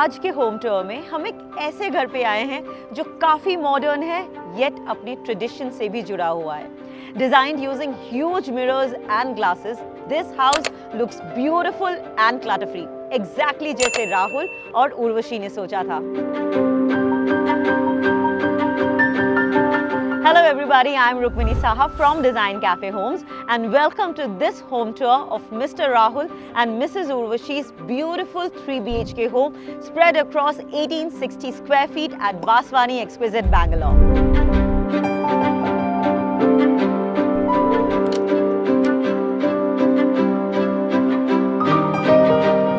आज के home tour में हम एक ऐसे घर पे आए हैं जो काफी मॉडर्न है येट अपने ट्रेडिशन से भी जुड़ा हुआ है। Designed using huge mirrors and glasses, this house looks beautiful and clutter-free, exactly जैसे राहुल और उर्वशी ने सोचा था। Hello everybody, I am Rukmini Saha from Design Cafe Homes and welcome to this home tour of Mr. Rahul and Mrs. Urvashi's beautiful 3 BHK home spread across 1860 square feet at Vaswani Exquisite, Bangalore.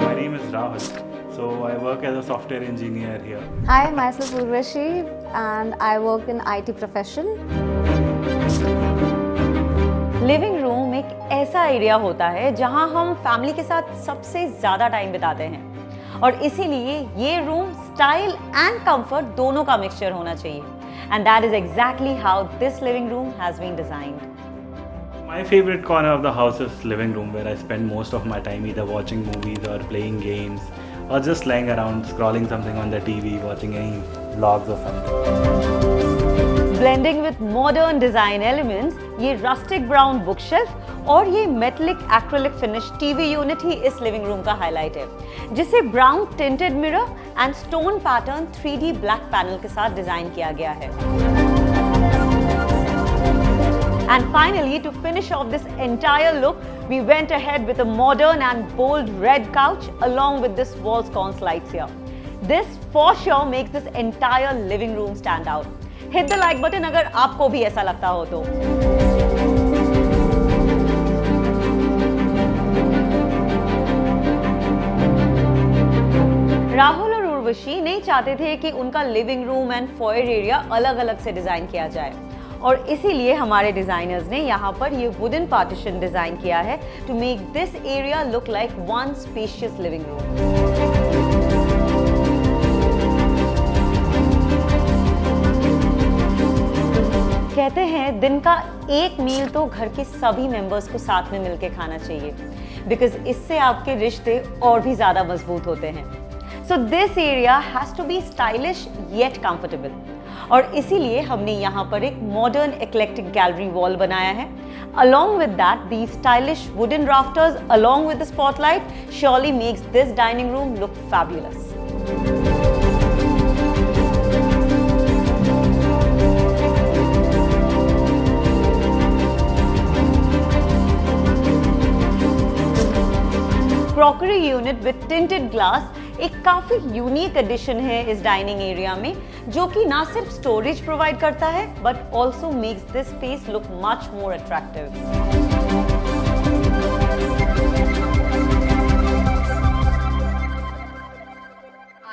My name is Rahul. So I work as a software engineer here. Hi, myself Urvashi and I work in IT profession. Living room एक ऐसा area होता है जहां हम family के साथ सबसे ज़्यादा टाइम बिताते हैं और इसीलिए ये रूम स्टाइल एंड कंफर्ट दोनों का मिक्सचर होना चाहिए and that is exactly how this living room has been designed. My favorite corner of the house is living room, where I spend most of my time either watching movies or playing games or just lying around scrolling something on the TV, watching any vlogs or something. Blending with modern design elements, ये rustic brown bookshelf और ये metallic acrylic finish TV unit ही इस living room का highlight है, जिसे brown tinted mirror and stone pattern 3D black panel के साथ डिजाइन किया गया है। And finally, to finish off this entire look, we went ahead with a modern and bold red couch along with this wall sconce lights here. This for sure makes this entire living room stand out. Hit the like button अगर आपको भी ऐसा लगता हो तो। राहुल और उर्वशी नहीं चाहते थे कि उनका living room and foyer area अलग अलग से डिजाइन किया जाए और इसीलिए हमारे डिजाइनर्स ने यहाँ पर ये वुडन पार्टीशन डिजाइन किया है to make this area look like one spacious living room. कहते हैं दिन का एक मील तो घर के सभी मेंबर्स को साथ में मिलके खाना चाहिए बिकॉज इससे आपके रिश्ते और भी ज्यादा मजबूत होते हैं। So this area has to be stylish yet comfortable और इसीलिए हमने यहाँ पर एक मॉडर्न एक्लेक्टिक गैलरी वॉल बनाया है। Along with that, these stylish wooden rafters along with the spotlight surely makes this dining room look fabulous. Crockery unit with tinted glass एक काफी यूनिक एडिशन है इस डाइनिंग एरिया में, जो कि ना सिर्फ स्टोरेज प्रोवाइड करता है but also makes this space look much more attractive.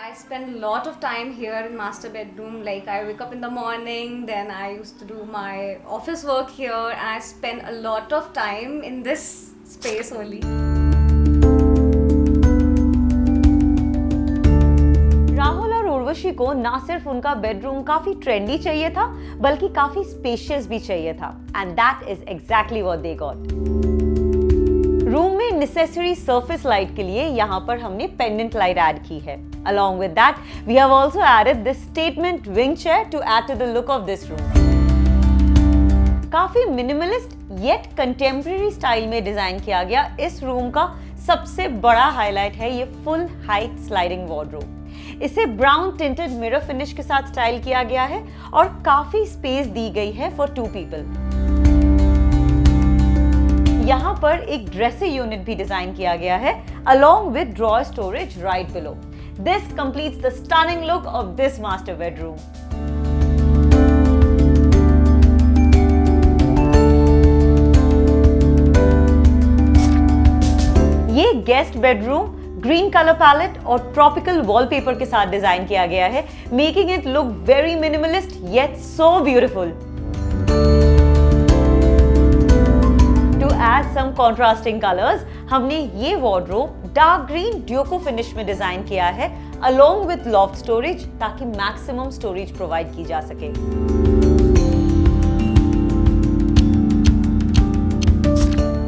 I spend a lot of time here in master bedroom. Like I wake up in the morning, then I used to do my office work here and I spend a lot of time in this space only. Rahul और उर्वशी को ना सिर्फ उनका bedroom काफी trendy चाहिए था बल्कि काफी स्पेशियस भी चाहिए था and that is exactly what they got. Room में नेसेसरी सरफेस लाइट के लिए यहाँ पर हमने पेंडेंट लाइट ऐड की है। Along with that, we have also added this statement wing chair to add to the look of this room. काफी minimalist yet contemporary style में डिजाइन किया गया इस रूम का सबसे बड़ा हाईलाइट है ये फुल हाइट स्लाइडिंग वार्डरोब। इसे ब्राउन टिंटेड मिरर फिनिश के साथ स्टाइल किया गया है और काफी स्पेस दी गई है फॉर 2 पीपल। यहाँ पर एक ड्रेसिंग यूनिट भी डिजाइन किया गया है along with drawer storage right below. This completes the stunning look of this master bedroom. ये guest bedroom green colour palette और ट्रॉपिकल वॉलपेपर के साथ डिजाइन किया गया है, making it look very minimalist yet so beautiful. To add some contrasting colours, हमने ये wardrobe dark green duco finish में डिजाइन किया है along with loft storage ताकि मैक्सिमम स्टोरेज प्रोवाइड की जा सके।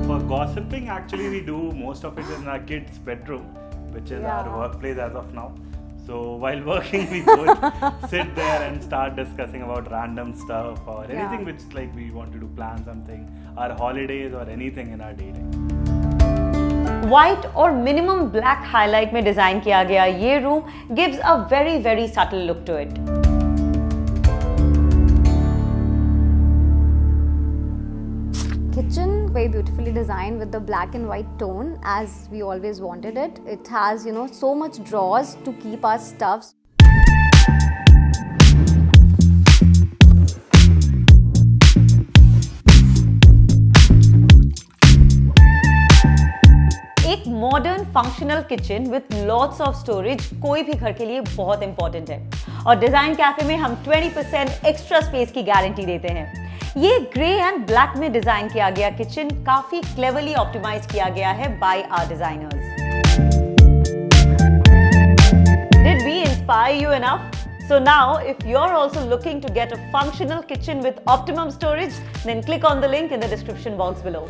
For gossiping, actually we do most of it in our kids' bedroom, which is our workplace as of now. So while working, we would sit there and start discussing about random stuff or anything which like we wanted to plan something, our holidays or anything in our dating. White और minimum black highlight में design किया गया ये room gives a very very subtle look to it. Kitchen very beautifully designed with the black and white tone as we always wanted it. It has, you know, so much drawers to keep our stuffs. एक modern functional kitchen with lots of storage कोई भी घर के लिए बहुत important है और design cafe में हम 20% एक्स्ट्रा स्पेस की गारंटी देते हैं। ये ग्रे एंड ब्लैक में डिजाइन किया गया किचन काफी क्लेवरली ऑप्टिमाइज किया गया है by our designers. Did we inspire you enough? So now, if you're also looking to get a functional kitchen with optimum storage, then click on the link in the description box below.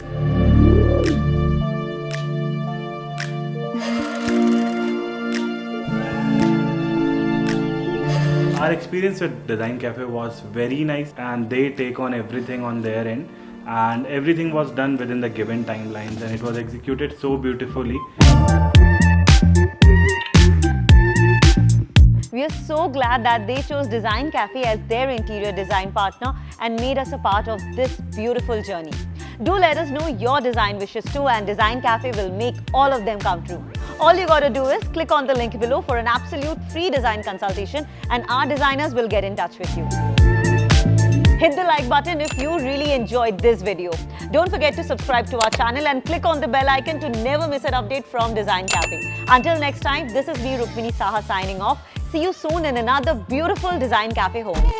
Our experience with Design Cafe was very nice, and they take on everything on their end, and everything was done within the given timelines, and it was executed so beautifully. We are so glad that they chose Design Cafe as their interior design partner and made us a part of this beautiful journey. Do let us know your design wishes too, and Design Cafe will make all of them come true. All you gotta do is click on the link below for an absolute free design consultation, and our designers will get in touch with you. Hit the like button if you really enjoyed this video. Don't forget to subscribe to our channel and click on the bell icon to never miss an update from Design Cafe. Until next time, this is me, Rukmini Saha, signing off. See you soon in another beautiful Design Cafe home.